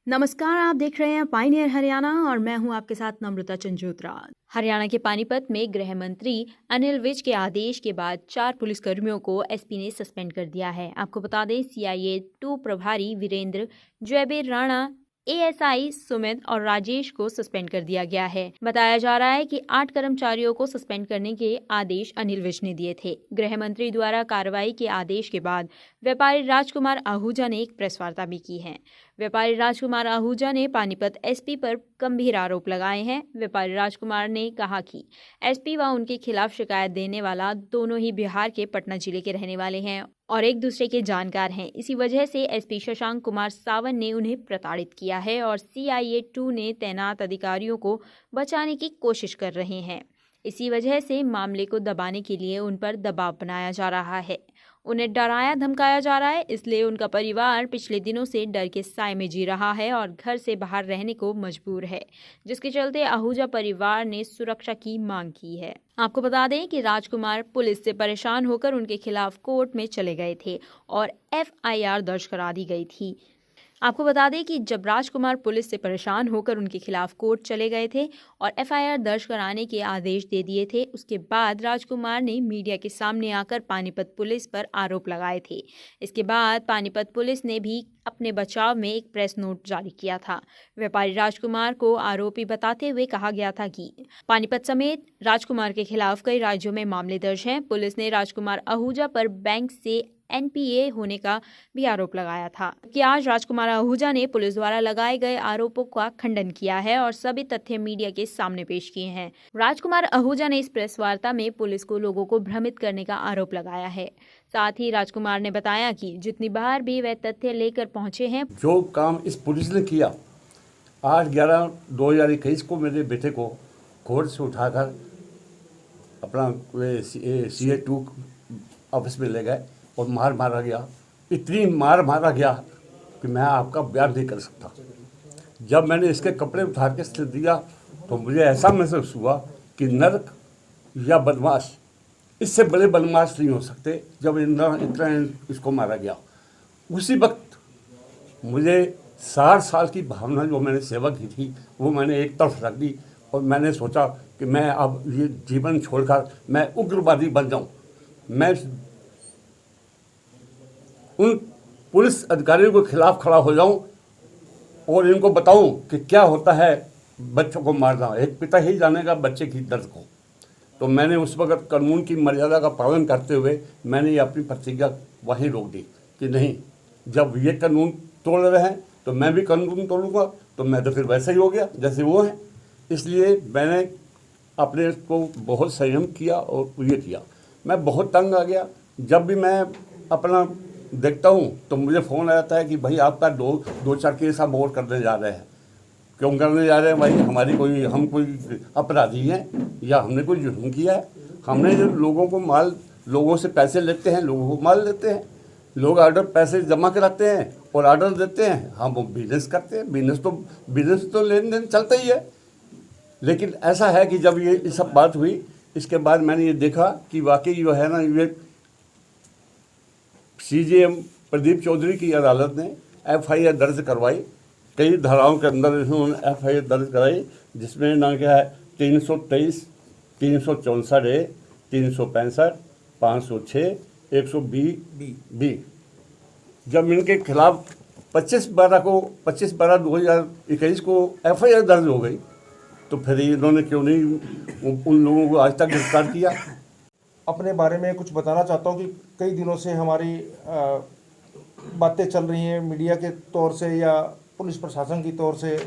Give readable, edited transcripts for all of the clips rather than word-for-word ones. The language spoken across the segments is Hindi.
नमस्कार, आप देख रहे हैं पायनियर हरियाणा और मैं हूं आपके साथ नम्रता चंजोत्रा। हरियाणा के पानीपत में गृह मंत्री अनिल विज के आदेश के बाद 4 पुलिसकर्मियों को एसपी ने सस्पेंड कर दिया है। आपको बता दें, सीआईए 2 प्रभारी वीरेंद्र, जयबीर राणा, एएसआई सुमित और राजेश को सस्पेंड कर दिया गया है। बताया जा रहा है कि 8 कर्मचारियों को सस्पेंड करने के आदेश अनिल विज ने दिए थे। गृह मंत्री द्वारा कार्रवाई के आदेश के बाद व्यापारी राजकुमार आहूजा ने एक प्रेस वार्ता भी की है। व्यापारी राजकुमार आहूजा ने पानीपत एसपी पर गंभीर आरोप लगाए हैं। व्यापारी राजकुमार ने कहा कि एसपी व उनके खिलाफ शिकायत देने वाला दोनों ही बिहार के पटना जिले के रहने वाले हैं और एक दूसरे के जानकार हैं। इसी वजह से एसपी शशांक कुमार सावन ने उन्हें प्रताड़ित किया है और सीआईए 2 ने तैनात अधिकारियों को बचाने की कोशिश कर रहे हैं। इसी वजह से मामले को दबाने के लिए उन पर दबाव बनाया जा रहा है। उन्हें डराया धमकाया जा रहा है, इसलिए उनका परिवार पिछले दिनों से डर के साए में जी रहा है और घर से बाहर रहने को मजबूर है, जिसके चलते आहूजा परिवार ने सुरक्षा की मांग की है। आपको बता दें कि राजकुमार पुलिस से परेशान होकर उनके खिलाफ कोर्ट में चले गए थे और एफआईआर दर्ज करा दी गई थी। आपको बता दें कि जब राजकुमार पुलिस से परेशान होकर उनके खिलाफ कोर्ट चले गए थे और एफआईआर दर्ज कराने के आदेश दे दिए थे, उसके बाद राजकुमार ने मीडिया के सामने आकर पानीपत पुलिस पर आरोप लगाए थे। इसके बाद पानीपत पुलिस ने भी अपने बचाव में एक प्रेस नोट जारी किया था। व्यापारी राजकुमार को आरोपी बताते हुए कहा गया था कि पानीपत समेत राजकुमार के खिलाफ कई राज्यों में मामले दर्ज हैं। पुलिस ने राजकुमार आहूजा पर बैंक से एनपीए होने का भी आरोप लगाया था कि आज राजकुमार आहूजा ने पुलिस द्वारा लगाए गए आरोपों का खंडन किया है और सभी तथ्य मीडिया के सामने पेश किए हैं। राजकुमार आहूजा ने इस प्रेस वार्ता में पुलिस को लोगों को भ्रमित करने का आरोप लगाया है। साथ ही राजकुमार ने बताया कि जितनी बार भी वे तथ्य लेकर पहुंचे हैं, जो काम इस पुलिस ने किया 8/11/2021 को मेरे बेटे को कोर्ट से उठाकर अपना सीए 2 ऑफिस में ले गए और मार मारा गया। इतनी मार मारा गया कि मैं आपका बयान नहीं कर सकता। जब मैंने इसके कपड़े उठा के सिल दिया तो मुझे ऐसा महसूस हुआ कि नरक या बदमाश, इससे बड़े बदमाश नहीं हो सकते। जब इतना इसको मारा गया, उसी वक्त मुझे 60 साल की भावना जो मैंने सेवा की थी वो मैंने एक तरफ रख दी और मैंने सोचा कि मैं अब ये जीवन छोड़कर मैं उग्रवादी बन जाऊं। मैं उन पुलिस अधिकारियों के खिलाफ खड़ा हो जाऊं और इनको बताऊं कि क्या होता है बच्चों को मारना। एक पिता ही जानेगा बच्चे की दर्द को। तो मैंने उस वक्त कानून की मर्यादा का पालन करते हुए मैंने ये अपनी प्रतिज्ञा वहीं रोक दी कि नहीं, जब ये कानून तोड़ रहे हैं तो मैं भी कानून तोड़ूंगा। तो मैं तो फिर वैसा ही हो गया जैसे वो हैं। इसलिए मैंने अपने को बहुत संयम किया और ये किया। मैं बहुत तंग आ गया। जब भी मैं अपना देखता हूँ तो मुझे फ़ोन आ जाता है कि भाई आपका दो चार केस हम और करने जा रहे हैं। क्यों करने जा रहे हैं भाई? हम कोई अपराधी हैं या हमने कोई जुर्म किया है? हमने जो लोगों से पैसे लेते हैं, लोगों को माल देते हैं। लोग ऑर्डर पैसे जमा कराते हैं और ऑर्डर देते हैं, हम वो बिजनेस करते हैं। बिजनेस तो लेन देन चलता ही है। लेकिन ऐसा है कि जब ये सब बात हुई, इसके बाद मैंने ये देखा कि वाकई जो है ना, ये सीजेएम प्रदीप चौधरी की अदालत ने एफआईआर दर्ज करवाई। कई धाराओं के अंदर इन्होंने एफआईआर दर्ज कराई, जिसमें ना क्या है 323, 364A, 365, 506, 120B। जब इनके खिलाफ 25/12/2021 को एफआईआर दर्ज हो गई तो फिर इन्होंने क्यों नहीं उन लोगों को आज तक गिरफ्तार किया। अपने बारे में कुछ बताना चाहता हूँ कि कई दिनों से हमारी बातें चल रही हैं मीडिया के तौर से या पुलिस प्रशासन की तौर से।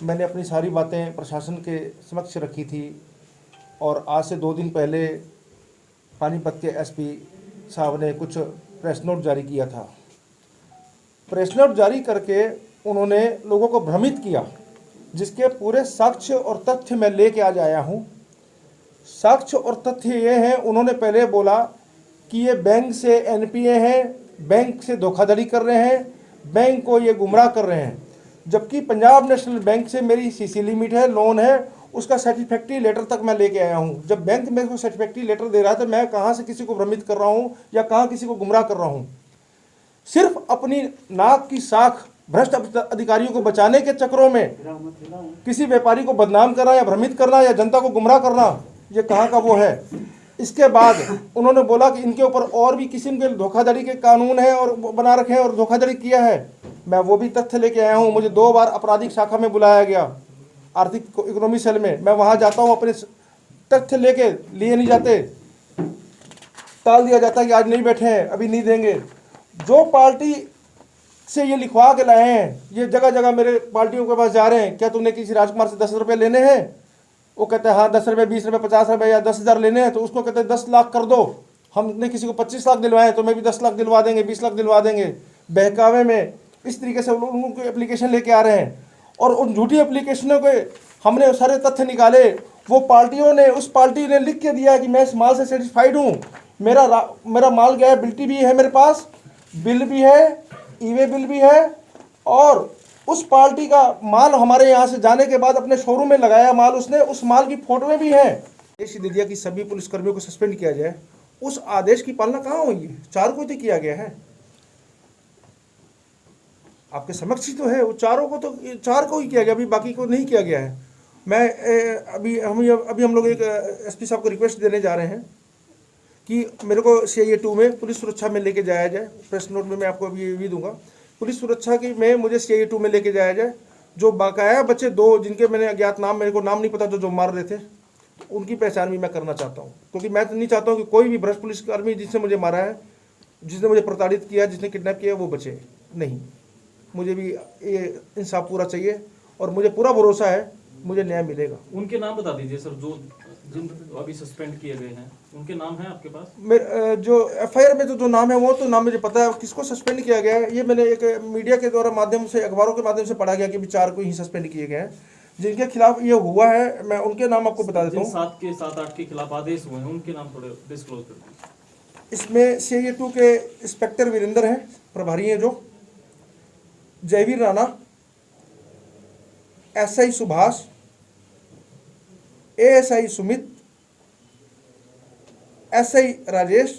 मैंने अपनी सारी बातें प्रशासन के समक्ष रखी थी और आज से 2 दिन पहले पानीपत के एसपी साहब ने कुछ प्रेस नोट जारी किया था। प्रेस नोट जारी करके उन्होंने लोगों को भ्रमित किया, जिसके पूरे साक्ष्य और तथ्य मैं लेके आज आया हूँ। साक्ष्य और तथ्य ये हैं, उन्होंने पहले बोला कि ये बैंक से एनपीए हैं, बैंक से धोखाधड़ी कर रहे हैं, बैंक को ये गुमराह कर रहे हैं। जबकि पंजाब नेशनल बैंक से मेरी सीसी लिमिट है, लोन है, उसका सर्टिफिकेटरी लेटर तक मैं लेके आया हूँ। जब बैंक मेरे को सर्टिफिकेटरी लेटर दे रहा है तो मैं कहाँ से किसी को भ्रमित कर रहा हूँ या कहाँ किसी को गुमराह कर रहा हूँ। सिर्फ अपनी नाक की साख भ्रष्ट अधिकारियों को बचाने के चक्रों में किसी व्यापारी को बदनाम करना या भ्रमित करना या जनता को गुमराह करना, ये कहाँ का वो है। इसके बाद उन्होंने बोला कि इनके ऊपर और भी किस्म के धोखाधड़ी के कानून हैं और बना रखे हैं और धोखाधड़ी किया है। मैं वो भी तथ्य लेके आया हूँ। मुझे 2 बार आपराधिक शाखा में बुलाया गया, आर्थिक इकोनॉमी सेल में। मैं वहाँ जाता हूँ, अपने तथ्य लेके लिए नहीं जाते, टाल दिया जाता है कि आज नहीं बैठे हैं, अभी नहीं देंगे। जो पार्टी से ये लिखवा के लाए हैं, ये जगह जगह मेरे पार्टियों के पास जा रहे हैं, क्या तुमने किसी राजकुमार से 10 रुपये लेने हैं? वो कहते हैं हाँ 10 रुपये, 20 रुपये, 50 रुपये या 10,000 लेने हैं, तो उसको कहते हैं 10 लाख कर दो। हमने किसी को 25 लाख दिलवाए तो मैं भी 10 लाख दिलवा देंगे, 20 लाख दिलवा देंगे। बहकावे में इस तरीके से उनको एप्लीकेशन लेके आ रहे हैं और उन झूठी एप्लीकेशनों के हमने सारे तथ्य निकाले। वो पार्टियों ने, उस पार्टी ने लिख के दिया कि मैं इस माल से सेटिस्फाइड हूँ, मेरा माल गया है, बिल्टी भी है मेरे पास, बिल भी है, ईवे बिल भी है, और उस पार्टी का माल हमारे यहाँ से जाने के बाद अपने शोरूम में लगाया माल उसने, उस माल की फोटोएं भी हैं। आदेश दे दिया कि सभी पुलिसकर्मियों को सस्पेंड किया जाए। उस आदेश की पालना कहाँ हुई है? 4 को तो किया गया है, आपके समक्ष ही तो है। वो 4 को तो 4 को ही किया गया, अभी बाकी को नहीं किया गया है। मैं अभी हम लोग एक एसपी साहब को रिक्वेस्ट देने जा रहे हैं कि मेरे को CIA 2 में पुलिस सुरक्षा में लेके जाया जाए। प्रेस नोट में मैं आपको अभी ये भी दूंगा, पुलिस सुरक्षा की में मुझे CIA 2 में लेके जाया जाए। जो बाकाया बच्चे 2 जिनके मैंने अज्ञात नाम, मेरे को नाम नहीं पता, जो मार रहे थे, उनकी पहचान भी मैं करना चाहता हूँ। क्योंकि मैं तो नहीं चाहता हूँ कि कोई भी भ्रष्ट पुलिसकर्मी जिसने मुझे मारा है, जिसने मुझे प्रताड़ित किया, जिसने किडनैप किया, वो बचे नहीं। मुझे भी ये इंसाफ पूरा चाहिए और मुझे पूरा भरोसा है मुझे न्याय मिलेगा। उनके नाम बता दीजिए सर, जो जिन अभी सस्पेंड किए गए हैं, उनके नाम हैं आपके पास? मेरे जो FIR में जो नाम है वो तो नाम मुझे पता है, किसको सस्पेंड किया गया है ये मैंने एक मीडिया के द्वारा माध्यम से, अखबारों के माध्यम से पढ़ा गया कि 4 को ही सस्पेंड किए गए हैं जिनके खिलाफ ये हुआ है। मैं उनके नाम आपको बता देता हूँ। 7 के 7-8 के खिलाफ आदेश हुए हैं, उनके नाम थोड़े डिस्क्लोज कर दीजिए। इसमें CIA 2 के इंस्पेक्टर वीरेंद्र हैं, प्रभारी हैं, जो Jaiveer Rana, SI Subhash, ASI Sumit, SI Rajesh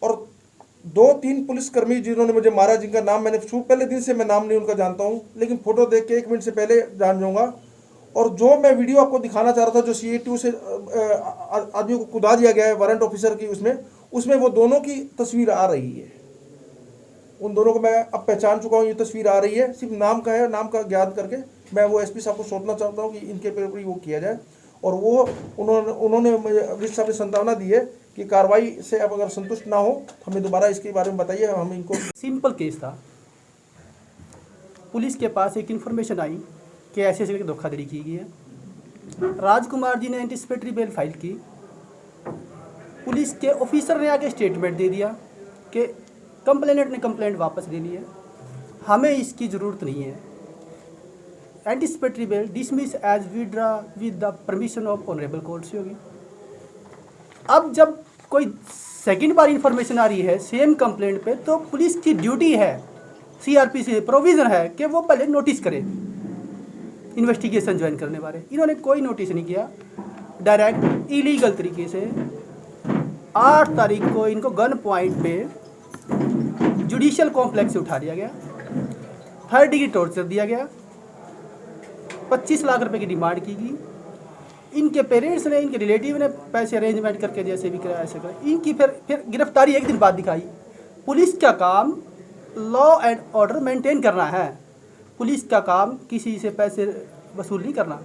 और 2-3 पुलिसकर्मी जिन्होंने मुझे मारा, जिनका नाम मैंने पहले दिन से मैं नाम नहीं उनका जानता हूं, लेकिन फोटो देख के 1 मिनट से पहले जान जाऊंगा। और जो मैं वीडियो आपको दिखाना चाह रहा था, जो CIA 2 से आदमी को कुदा दिया गया है वारंट ऑफिसर की, उसमें वो दोनों की तस्वीर आ रही है। उन दोनों को मैं अब पहचान चुका हूँ, ये तस्वीर आ रही है। सिर्फ नाम का है, नाम का ज्ञात करके मैं वो SP साहब को सौंपना चाहता हूँ कि इनके पेपर ही वो किया जाए। और वो उन्होंने मुझे साहब ने संभावना दी है कि कार्रवाई से अब अगर संतुष्ट ना हो तो हमें दोबारा इसके बारे में बताइए, हम इनको। सिंपल केस था, पुलिस के पास एक इन्फॉर्मेशन आई कि ऐसे ऐसे धोखाधड़ी की गई है। राजकुमार जी ने एंटिसिपेटरी बेल फाइल की, पुलिस के ऑफिसर ने आगे स्टेटमेंट दे दिया कि कंप्लेनेंट ने कंप्लेंट वापस ले ली है, हमें इसकी ज़रूरत नहीं है। Anticipatory bail dismiss as withdraw with the permission of honourable court से होगी। अब जब कोई सेकंड बार इंफॉर्मेशन आ रही है सेम कंप्लेंट पे, तो पुलिस की ड्यूटी है, CRP से प्रोविज़न है कि वो पहले नोटिस करे, इन्वेस्टिगेशन ज्वाइन करने वाले। इन्होंने कोई नोटिस नहीं किया, डायरेक्ट इलीगल तरीके से 8 तारीख को इनको गन पॉइंट पे जुडिशियल कॉम्प्लेक्स से उठा दिया गया, 3rd डिग्री टॉर्चर दिया गया, 25 लाख रुपए की डिमांड की गई। इनके पेरेंट्स ने, इनके रिलेटिव ने पैसे अरेंजमेंट करके जैसे भी कराया ऐसे करा। इनकी फिर गिरफ्तारी 1 दिन बाद दिखाई। पुलिस का काम लॉ एंड ऑर्डर मेंटेन करना है, पुलिस का काम किसी से पैसे वसूल नहीं करना।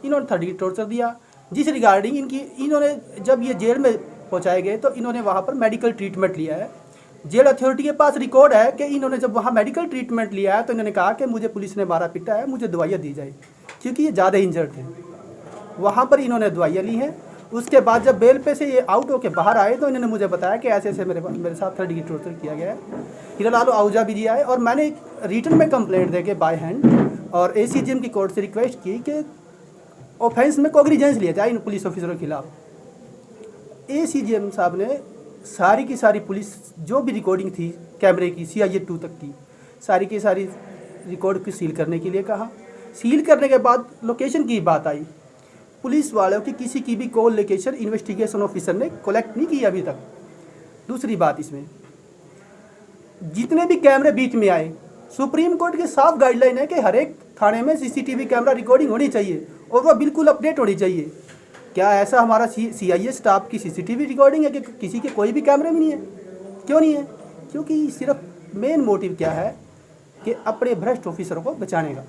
इन्होंने 3rd डिग्री टॉर्चर दिया, जिस रिगार्डिंग इन्होंने जब ये जेल में पहुँचाए गए तो इन्होंने वहाँ पर मेडिकल ट्रीटमेंट लिया है। जेल अथॉरिटी के पास रिकॉर्ड है कि इन्होंने जब वहाँ मेडिकल ट्रीटमेंट लिया है तो इन्होंने कहा कि मुझे पुलिस ने मारा पीटा है, मुझे दवाइयाँ दी जाए, क्योंकि ये ज़्यादा इंजर्ड थे। वहाँ पर इन्होंने दवाइयाँ ली हैं। उसके बाद जब बेल पे से ये आउट होकर बाहर आए तो इन्होंने मुझे बताया कि ऐसे ऐसे मेरे साथ 3rd डिग्री टॉर्चर किया गया है। हीरालाल आहूजा भी दिया है और मैंने रिटर्न में कंप्लेंट दे के बाय हैंड और ACGM की कोर्ट से रिक्वेस्ट की कि ऑफेंस में कोग्निजेंस लिया जाए इन पुलिस ऑफिसरों के खिलाफ। ACGM साहब ने सारी की सारी पुलिस जो भी रिकॉर्डिंग थी कैमरे की CIA 2 तक की, सारी की सारी रिकॉर्ड की सील करने के लिए कहा। सील करने के बाद लोकेशन की बात आई, पुलिस वालों की किसी की भी कॉल लोकेशन इन्वेस्टिगेशन ऑफिसर ने कलेक्ट नहीं की अभी तक। दूसरी बात, इसमें जितने भी कैमरे बीच में आए सुप्रीम कोर्ट की साफ गाइडलाइन है कि हर एक थाने में सीसीटीवी कैमरा रिकॉर्डिंग होनी चाहिए और वह बिल्कुल अपडेट होनी चाहिए। क्या ऐसा हमारा सीआईए स्टाफ की सीसीटीवी रिकॉर्डिंग है कि किसी के कोई भी कैमरे में नहीं है? क्यों नहीं है? क्योंकि सिर्फ मेन मोटिव क्या है कि अपने भ्रष्ट ऑफिसर को बचाने का।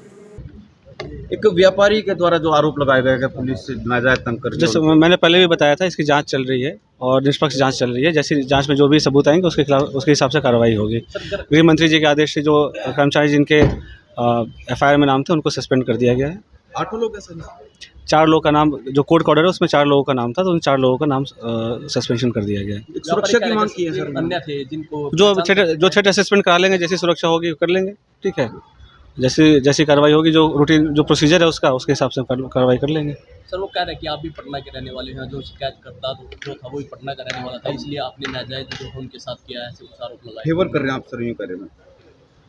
एक व्यापारी के द्वारा जो आरोप लगाए गए कि पुलिस नाजायज तंग कर रही है, जैसे मैंने पहले भी बताया था, इसकी जांच चल रही है और निष्पक्ष जांच चल रही है। जैसी जांच में जो भी सबूत आएंगे उसके खिलाफ उसके हिसाब से कार्रवाई होगी। गृह मंत्री जी के आदेश से जो कर्मचारी जिनके एफआईआर में नाम थे उनको सस्पेंड कर दिया गया है। 8 लोग हैं सर। 4 लोगों का नाम, जो कोर्ट का ऑर्डर है उसमें 4 लोगों का नाम था, तो उन 4 लोगों का नाम सस्पेंशन कर दिया गया है। एक सुरक्षा की मांग की है सर। अन्य थे जिनको जो थिएटर असेसमेंट करा लेंगे, जैसी सुरक्षा होगी कर लेंगे, ठीक है। जैसी कार्रवाई होगी, जो रूटीन जो प्रोसीजर है उसके हिसाब से कार्रवाई कर लेंगे। सर वो कह रहे हैं कि आप भी पटना के रहने वाले हैं, जो शिकायत करता जो था वो भी पटना का रहने वाला था, इसलिए आपने नाजायज जो उनके साथ किया है, ऐसे कुछ आरोप लगाए। फेवर कर रहे हैं आप सर, यूँ कह रहे हैं।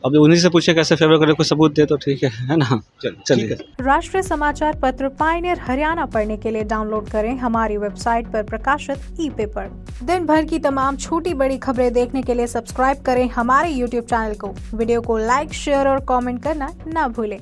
अब उन्हीं से पूछे कैसे फेवर करे, कोई सबूत दे तो ठीक है ना। चलिए। राष्ट्रीय समाचार पत्र पायनियर हरियाणा पढ़ने के लिए डाउनलोड करें हमारी वेबसाइट पर प्रकाशित ई-पेपर। दिन भर की तमाम छोटी बड़ी खबरें देखने के लिए सब्सक्राइब करें हमारे YouTube चैनल को। वीडियो को लाइक, शेयर और कमेंट करना ना भूलें।